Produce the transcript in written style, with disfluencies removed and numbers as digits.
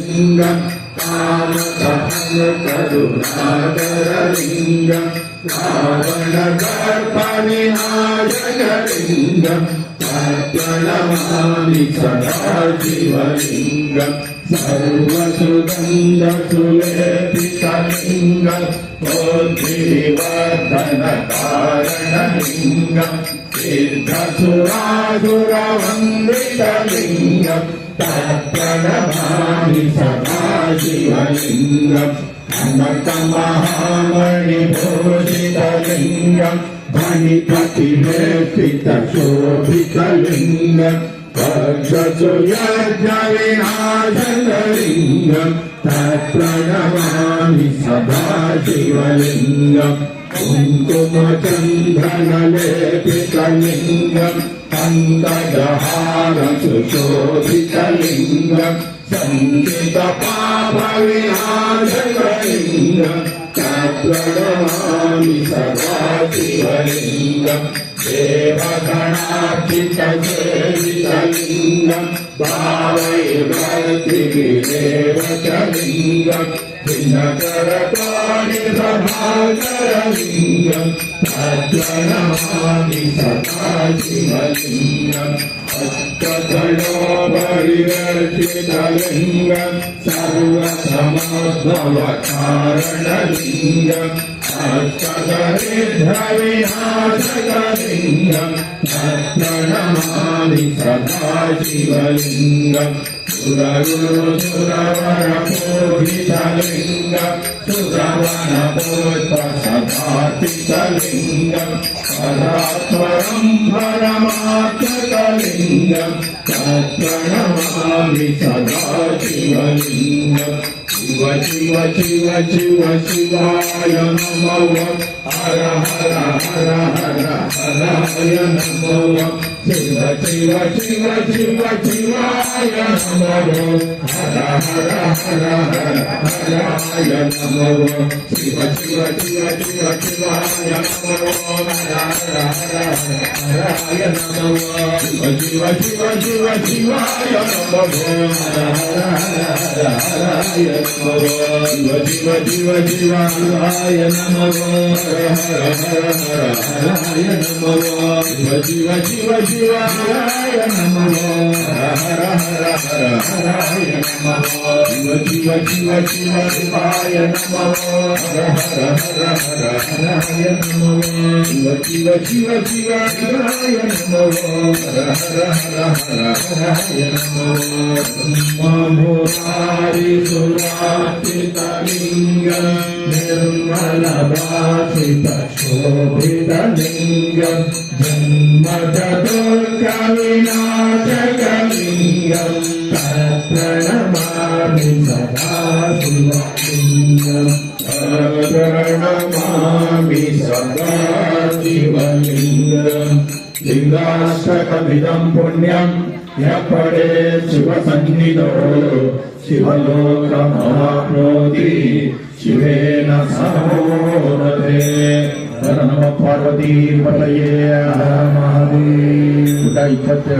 लिंगम् कामदहन करुणाकरलिंगम् रावणदर्पविनाशकलिंगम् प्रणमामि सदा शिवलिंगम् सर्वसुगन्धसुलेपितलिंगम् बुद्धिविवर्धनकारणलिंगम् सिद्धसुरासुरवन्दितलिंगम् तत्प्रणमामि सदा शिवलिंगम् अनकमहामणिभूषितलिंगम् धनिपतिवेष्टितशोभितलिंगम् वर्षसुयज्ञविनाशकलिंगम् तत्प्रणमामि सदा शिवलिंगम् कुङ्कुमचन्दनलेपितलिंगम् अङ्गजहारसुशोभितलिंगम् सङ्कितपापविनाशकलिंगम् तत्प्रणमामि सदा शिवलिंगम् देवगणार्चितसेवितलिंगम् भावैर्भक्तिविदेवचलिंगम् दिनकरपाणिप्रभाकरलिंगम् तत्प्रणमामि सदा शिवलिंगम् अष्टदलोपरिवर्तितलिंगम् सर्वसमोद्भवकारणलिंगम् अष्टदरिद्रविनाशकलिंगम् तत्प्रणमामि सदा शिवलिंगम् सुरगुरुसुरवरपूजितलिंगम् सुरवनपुष्पसदार्चितलिंगम् परात्परम् परमात्मकलिंगम् तत्प्रणमामि सदा शिवलिंगम् शिव शिव शिव शिव शिवाय नमः हर हर हर हर हराय नमः शिव शिव शिव शिव शिवाय नमः हर हर हर हर हराय नमः शिव शिव शिव शिव शिवाय नमः हर हर हर हराय नमः शिव शिव शिव शिव शिवाय नमः हर हर हर हराय नमः शिव शिव शिव शिवाय नमः हर हर हर हराय नमः शिव शिव शिव शिवाय नमः हर हर हर हराय नमः शिव शिव शिव शिव शिवाय नमः हर हर हर हर हराय नमः शिव शिव शिव शिव शिवाय नमः हर हर हर हर हराय नमः ब्रह्ममुरारी सुरार्चितलिंगम् निर्मलभाषितशोभितलिंगम् जन्मजदुर्गविनाशकलिंगम् तत्प्रणमामि सदा शिवलिंगम् प्रणमामि सदा शिवलिंगम् लिंगाष्टकमिदं पुण्यं यः पठेत् शिवसन्निधौ शिवलोकमवाप्नोति शिवेन सह मोदते। नमः पार्वती पतये हर महादेव। 27